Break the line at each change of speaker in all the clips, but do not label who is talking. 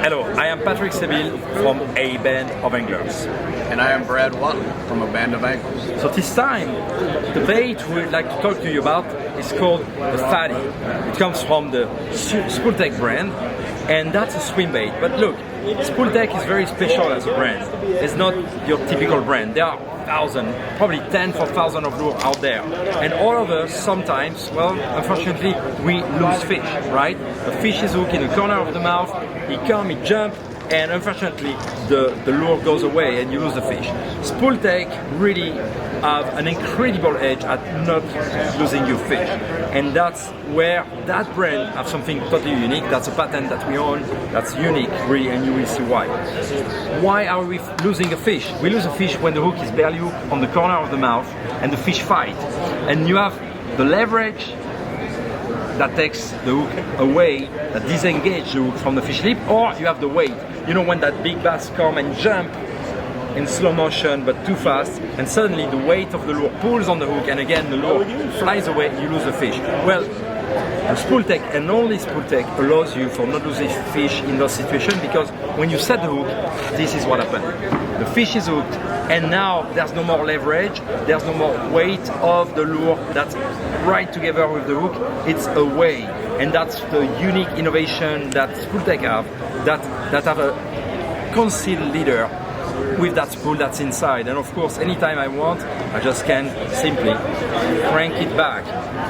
Hello, I am Patrick SEBILE from a band of anglers.
And I am Brad WHATLEY from a band of anglers.
So this time, the bait we would like to talk to you about is called the Fatty. It comes from the SEBILE brand, and that's a swim bait. But look, SEBILE is very special as a brand. It's not your typical brand. There are thousands, probably 10 for 1,000 of lure out there. And all of us sometimes, well, unfortunately, we lose fish, right? A fish is hooked in the corner of the mouth, he come, he jump, and unfortunately the lure goes away and you lose the fish. SEBILE really have an incredible edge at not losing your fish. And that's where that brand have something totally unique. That's a patent that we own, that's unique really, and you will see why. Why are we losing a fish? We lose a fish when the hook is barely hooked on the corner of the mouth and the fish fight. And you have the leverage that takes the hook away, that disengages the hook from the fish lip, or you have the weight. You know when that big bass come and jump in slow motion but too fast, and suddenly the weight of the lure pulls on the hook, and again the lure flies away, you lose the fish. Well, the SEBILE and only SEBILE allows you for not losing fish in those situations, because when you set the hook, this is what happens. The fish is hooked, and now there's no more leverage, there's no more weight of the lure that's right together with the hook, it's away. And that's the unique innovation that SEBILE have, that have a concealed leader with that spool that's inside. And of course, anytime I want, I just can simply crank it back.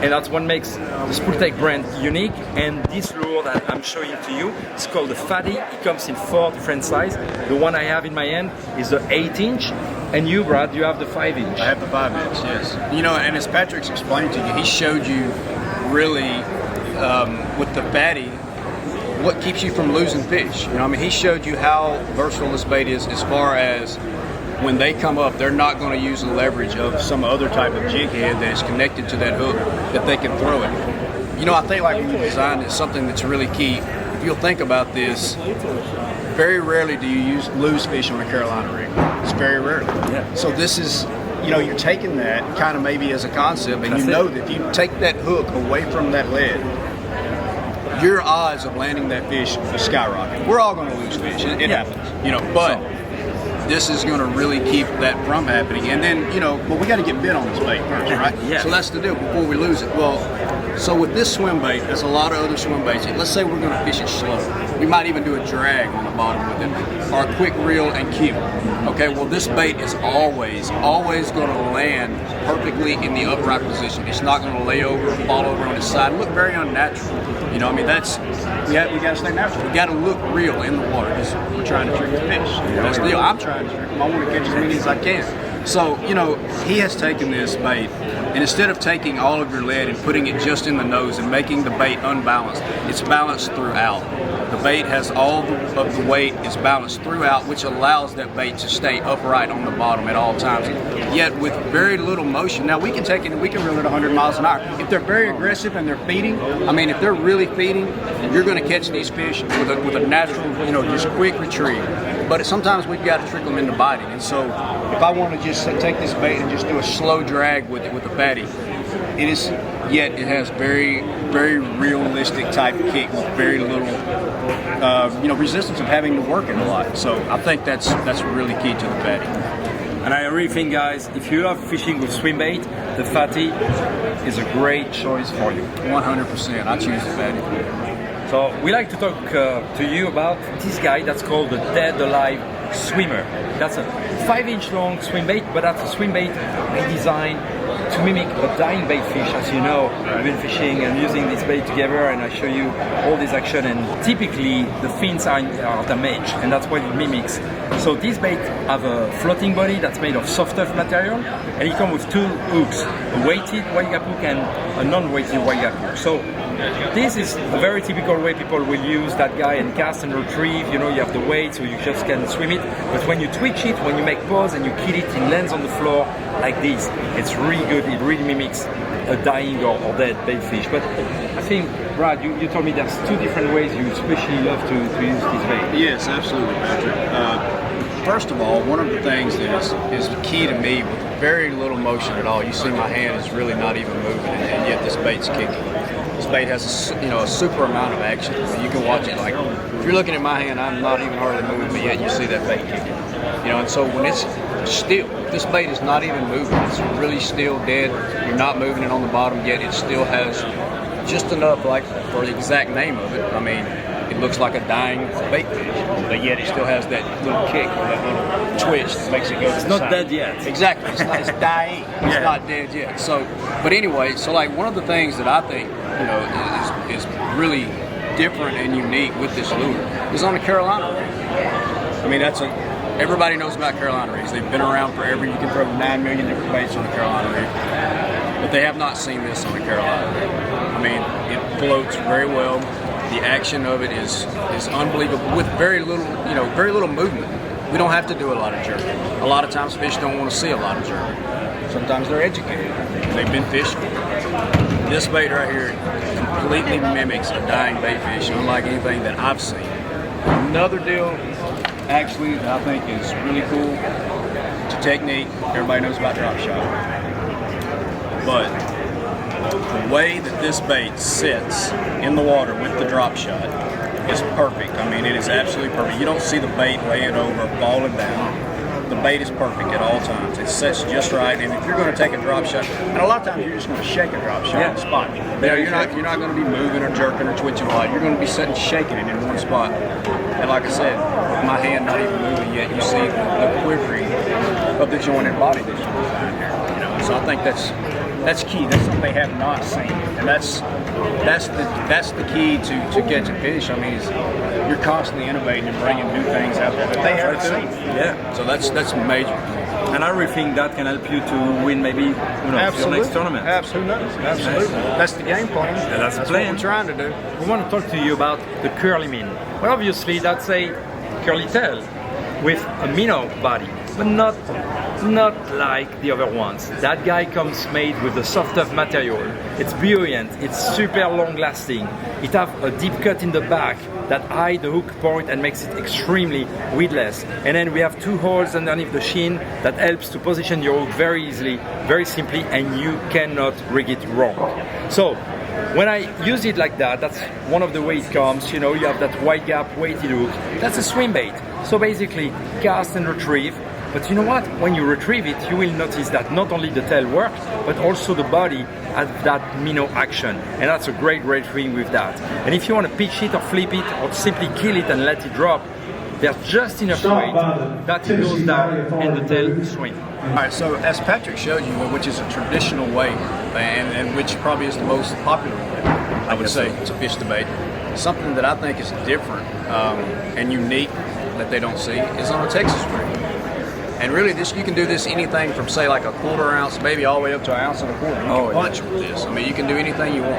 And that's what makes the SEBILE brand unique. And this lure that I'm showing to you is called the Fatty. It comes in 4 different sizes. The one I have in my hand is the 8-inch. And you, Brad, you have the 5-inch.
I have the 5-inch, yes. You know, and as Patrick's explained to you, he showed you really with the Fatty what keeps you from losing fish. You know, I mean, he showed you how versatile this bait is as far as when they come up, they're not going to use the leverage of some other type of jig head that is connected to that hook that they can throw it. You know, I think like when you design it, something that's really key, if you'll think about this, very rarely do you lose fish on a Carolina rig. It's very rarely.
Yeah.
So this is, you know, you're taking that kind of maybe as a concept, and you know that if you take that hook away from that lead, your odds of landing that fish skyrocket. We're all going to lose fish. It happens, you know, but this is going to really keep that from happening. And then, you know, but we got to get bit on this bait first, right?
Yeah.
So that's the deal before we lose it. Well, so with this swim bait, there's a lot of other swim baits. Let's say we're going to fish it slow. We might even do a drag on the bottom with it, or a quick reel and cue. Okay, well this bait is always going to land perfectly in the upright position. It's not going to lay over or fall over on its side and look very unnatural. You know, I mean, that's, we got to stay natural. We got to look real in the water because we're trying to trick the fish. That's the deal. I'm trying to trick them. I want to catch as many as I can. So, you know, he has taken this bait, and instead of taking all of your lead and putting it just in the nose and making the bait unbalanced, it's balanced throughout. The bait has all of the weight is balanced throughout, which allows that bait to stay upright on the bottom at all times, yet with very little motion. Now we can take it and we can reel it 100 miles an hour. If they're very aggressive and they're feeding, I mean, if they're really feeding, you're going to catch these fish with a natural, you know, just quick retrieve. But sometimes we've got to trick them into biting. And so if I want to just take this bait and just do a slow drag with it with the Fatty, yet it has very, very realistic type kick with very little, you know, resistance of having to work it a lot. So I think that's really key to the Fatty.
And I really think, guys, if you love fishing with swim bait, the Fatty is a great choice for you.
100%. I choose the Fatty.
So we like to talk to you about this guy that's called the Dead Alive Swimmer. That's a 5-inch long swim bait, but that's a swim bait we designed to mimic a dying bait fish. As you know, we've been fishing and using this bait together, and I show you all this action, and typically the fins are damaged, and that's what it mimics. So this bait have a floating body that's made of soft tough material, and it comes with 2 hooks, a weighted wide gap hook and a non-weighted wide gap hook. So this is a very typical way people will use that guy and cast and retrieve. You know, you have the weight, so you just can swim it. But when you twitch it, when you make pause and you kill it, it lands on the floor like this. It's really good. It really mimics a dying or dead bait fish. But I think, Brad, you told me there's 2 different ways you especially love to use this bait.
Yes, absolutely, Patrick. First of all, one of the things that is key to me with very little motion at all. You see my hand is really not even moving, and yet this bait's kicking. This bait has a super amount of action. You can watch it like you're looking at my hand, I'm not even hardly moving, but yet you see that bait kicking. You know, and so when it's still, this bait is not even moving. It's really still dead. You're not moving it on the bottom, yet it still has just enough, like for the exact name of it. I mean, it looks like a dying bait fish, but yet it still has that little kick or that little twitch that makes it go.
It's not dead yet.
Exactly. It's dying. It's not dead yet. So, but anyway, so like one of the things that I think, you know, is really different and unique with this lure is on the Carolina rig. I mean, everybody knows about Carolina rigs. They've been around forever. You can throw 9 million different baits on the Carolina rig, but they have not seen this on the Carolina rig. I mean, it floats very well. The action of it is unbelievable with very little movement. We don't have to do a lot of jerking. A lot of times fish don't want to see a lot of jerking. Sometimes they're educated. They've been fishing. This bait right here completely mimics a dying bait fish, unlike anything that I've seen. Another deal, actually, that I think is really cool, it's a technique. Everybody knows about drop shot. But the way that this bait sits in the water with the drop shot is perfect. I mean, it is absolutely perfect. You don't see the bait laying over, falling down. The bait is perfect at all times. It sets just right, and if you're going to take a drop shot, and a lot of times you're just going to shake a drop shot on the spot. You're not going to be moving or jerking or twitching a lot. You're going to be sitting shaking it in one spot. And like I said, with my hand not even moving yet, you see the quivering of the jointed body that you find here. You know, so I think that's key. That's something they have not seen, and that's the key to catching fish. I mean, you're constantly innovating and bringing new things out there that they haven't seen.
Yeah.
So that's major.
And I really think that can help you to win maybe your next tournament.
Absolutely. Absolutely. That's the game plan.
And that's the plan.
What we're trying to do.
We want to talk to you about the curly min. Well, obviously that's a curly tail with a minnow body, but not like the other ones. That guy comes made with the soft tough material. It's buoyant, it's super long lasting. It has a deep cut in the back that hides the hook point and makes it extremely weedless. And then we have 2 holes underneath the shin that helps to position your hook very easily, very simply, and you cannot rig it wrong. So when I use it like that, that's one of the ways it comes. You know, you have that wide gap weighted hook. That's a swim bait. So basically, cast and retrieve. But you know what? When you retrieve it, you will notice that not only the tail works, but also the body has that minnow action. And that's a great thing with that. And if you want to pitch it or flip it or simply kill it and let it drop, there's just enough weight that it goes down and the tail swings.
All right, so as Patrick showed you, which is a traditional way, and which probably is the most popular way, I would say, to fish the bait, something that I think is different and unique that they don't see is on a Texas rig. And really, you can do this anything from, say, like a 1/4 ounce, maybe all the way up to 1.25 ounces. You can punch with this. I mean, you can do anything you want.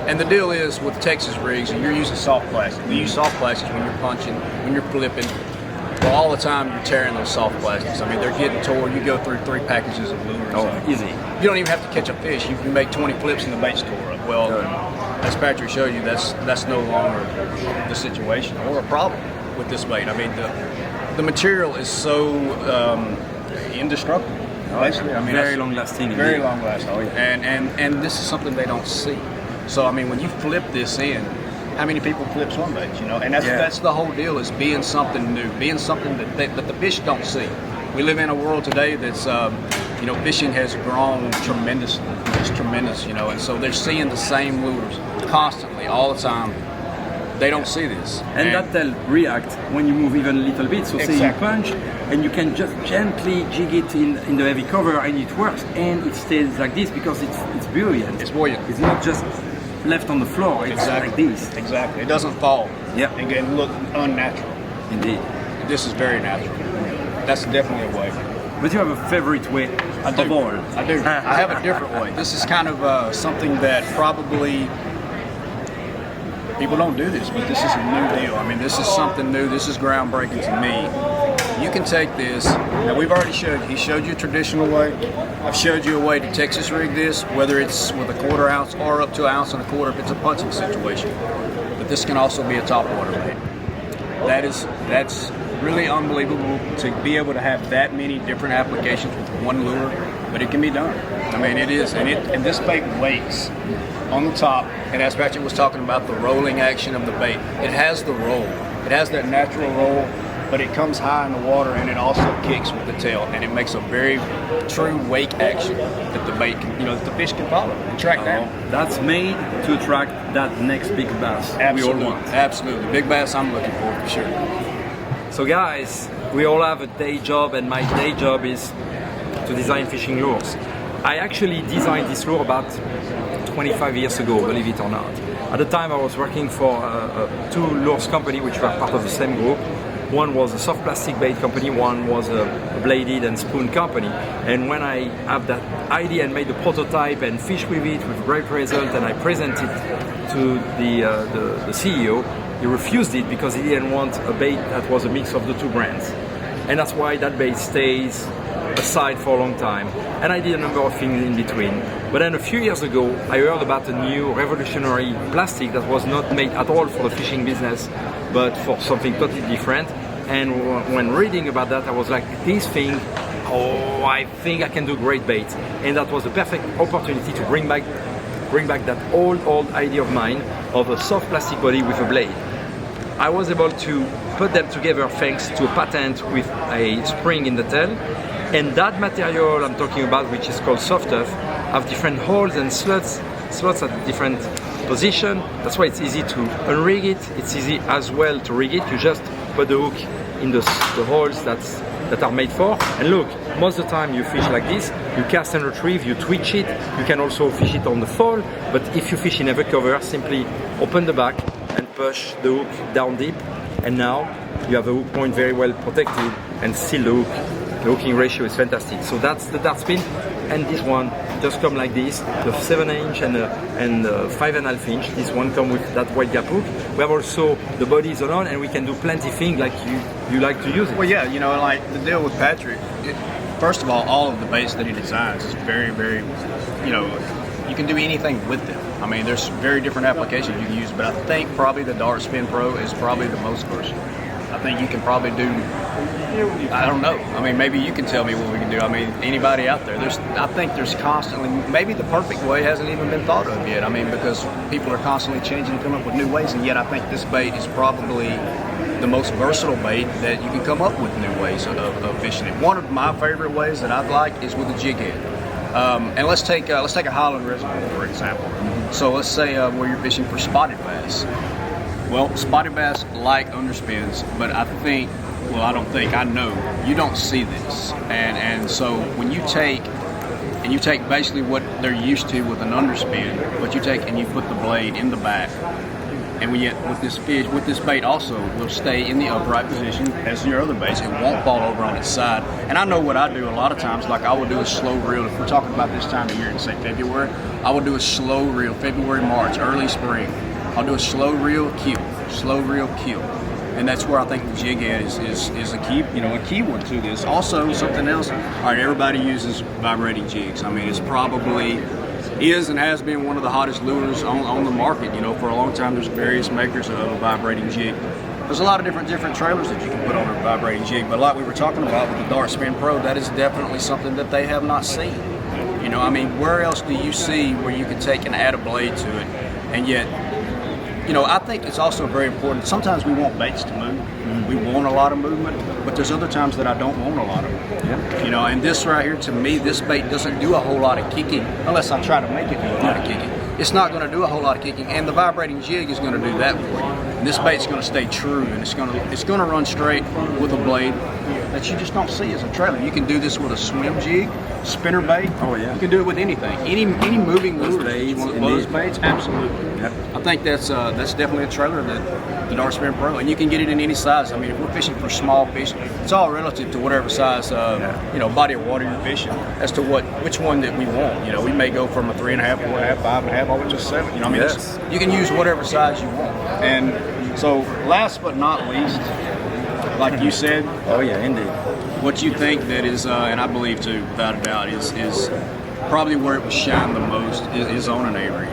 And the deal is, with Texas rigs, you're using soft plastic. We use soft plastics when you're punching, when you're flipping. Well, all the time you're tearing those soft plastics. I mean, they're getting torn. You go through 3 packages of lures.
Oh, easy.
You don't even have to catch a fish. You can make 20 flips and the bait's tore up. Well, as Patrick showed you, that's no longer the situation or a problem with this bait. I mean, the material is so indestructible. Basically, I mean,
very long lasting.
Very long lasting. And this is something they don't see. So I mean, when you flip this in, how many people flip swim baits? You know, and that's the whole deal, is being something new, being something that the fish don't see. We live in a world today that's you know, fishing has grown tremendously. It's tremendous, you know, and so they're seeing the same lures constantly, all the time. They don't see this.
And that tail react when you move even a little bit. So say you punch, and you can just gently jig it in the heavy cover, and it works, and it stays like this because it's buoyant.
It's buoyant.
It's not just left on the floor. It's like this.
Exactly. It doesn't fall.
Yeah.
And it look unnatural.
Indeed.
This is very natural. That's definitely a way.
But you have a favorite way of all.
I do. I have a different way. This is kind of something that probably people don't do this, but this is a new deal. I mean, this is something new. This is groundbreaking to me. You can take this. Now, we've already showed you. He showed you a traditional way. I've showed you a way to Texas rig this, whether it's with a 1/4 ounce or up to 1.25 ounces if it's a punching situation. But this can also be a top water bait. That's really unbelievable to be able to have that many different applications with one lure, but it can be done. I mean, it is, and this bait weights on the top, and as Patrick was talking about the rolling action of the bait, it has the roll. It It has that natural roll, but it comes high in the water and it also kicks with the tail, and it makes a very true wake action that the bait can, that the fish can follow and track down.
That's made to attract that next big bass
Absolutely.
we all want.
Absolutely. Big bass I'm looking for sure.
So guys, we all have a day job, and my day job is to design fishing lures. I actually designed this lure about 25 years ago, believe it or not. At the time I was working for two lures company which were part of the same group. One was a soft plastic bait company, one was a bladed and spoon company. And when I have that idea and made the prototype and fish with it with great result, and I presented to the CEO, he refused it because he didn't want a bait that was a mix of the two brands. And that's why that bait stays aside for a long time. And I did a number of things in between. But then a few years ago, I heard about a new revolutionary plastic that was not made at all for the fishing business, but for something totally different. And when reading about that, I was like, this thing, oh, I think I can do great bait. And that was the perfect opportunity to bring back that old idea of mine of a soft plastic body with a blade. I was able to put them together thanks to a patent with a spring in the tail. And that material I'm talking about, which is called soft tough, have different holes and slots at different position. That's why it's easy to unrig it. It's easy as well to rig it. You just put the hook in the holes that are made for. And look, most of the time you fish like this, you cast and retrieve, you twitch it. You can also fish it on the fall. But if you fish in every cover, simply open the back and push the hook down deep. And now you have a hook point very well protected and still the hook. The hooking ratio is fantastic. So that's the dart spin, and this one just come like this, the 7" and 5½ inch. This one come with that wide gap hook. We have also the body is on, and we can do plenty things like you like to use it.
Well, yeah, like the deal with Patrick. First of all of the baits that he designs is very, very, you can do anything with them. I mean, there's very different applications you can use, but I think probably the Dart Spin Pro is probably the most versatile. I think you can probably do, I don't know. I mean, maybe you can tell me what we can do. I mean, anybody out there, I think there's constantly, maybe the perfect way hasn't even been thought of yet. I mean, because people are constantly changing and coming up with new ways, and yet I think this bait is probably the most versatile bait that you can come up with new ways of fishing it. One of my favorite ways that I like is with a jig head. And let's take a Highland Reservoir, for example. So let's say where you're fishing for spotted bass. Well, spotted bass like underspins, but I know you don't see this. And so when you take basically what they're used to with an underspin, but you take and you put the blade in the back, and with this bait also will stay in the upright position as your other baits. It won't fall over on its side. And I know what I do a lot of times, like I will do a slow reel. If we're talking about this time of year in say February, I will do a slow reel, February, March, early spring. I'll do a slow reel kill. And that's where I think the jig head is a key one to this. Also something else, all right, everybody uses vibrating jigs. I mean, it's probably is and has been one of the hottest lures on the market. For a long time there's various makers of a vibrating jig. There's a lot of different trailers that you can put on a vibrating jig, but like we were talking about with the Dart Spin Pro, that is definitely something that they have not seen. I mean, where else do you see where you can take and add a blade to it, and yet I think it's also very important. Sometimes we want baits to move. We want a lot of movement, but there's other times that I don't want a lot of movement. Yeah. And this right here, to me, this bait doesn't do a whole lot of kicking unless I try to make it do a lot of kicking. It's not going to do a whole lot of kicking, and the vibrating jig is going to do that for you. And this bait's going to stay true, and it's going to run straight with a blade that you just don't see as a trailer. You can do this with a swim jig, spinner bait.
Oh yeah.
You can do it with anything, any moving lure. Those baits, absolutely.
Yep.
I think that's definitely a trailer, that the Dart Spin Pro, and you can get it in any size. I mean, if we're fishing for small fish, it's all relative to whatever size body of water you're fishing as to which one that we want. We may go from a 3½, 4½, 5½, all the way to 7.
Yes.
You can use whatever size you want. And so, last but not least, like you said,
oh yeah, indeed.
What you think that is, and I believe too, without a doubt, is probably where it will shine the most is on an Avery.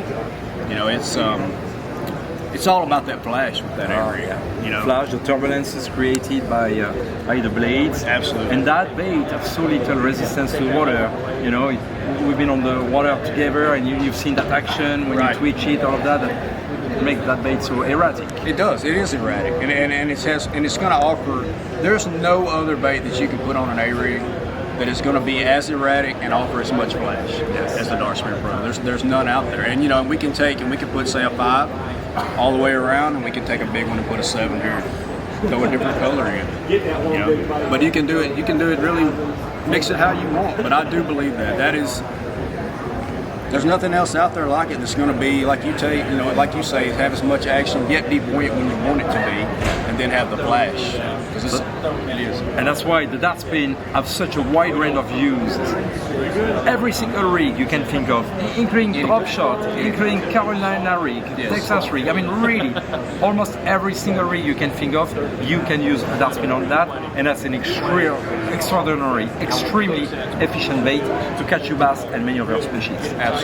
It's all about that flash with that Avery.
Yeah. Flash, the turbulence is created by the blades.
Absolutely.
And that bait has so little resistance to water. We've been on the water together, and you've seen that action when you twitch it, all of that. make that bait so erratic.
It does. It is erratic, and it's going to offer. There's no other bait that you can put on an A-rig that is going to be as erratic and offer as much flash as the Dartspear Pro. There's none out there, and we can put say a 5 all the way around, and we can take a big one and put a 7 here, throw a different color in. But you can do it. You can do it really, mix it how you want. But I do believe that is. There's nothing else out there like it that's going to be like like you say, have as much action yet be buoyant when you want it to be, and then have the flash. Because it is.
And that's why the Dartspear have such a wide range of use. Every single rig you can think of, including drop shot, including Carolina rig, Texas rig. I mean, really, almost every single rig you can think of, you can use a Dartspear on that, and that's an extraordinary, extremely efficient bait to catch your bass and many other species.
Absolutely.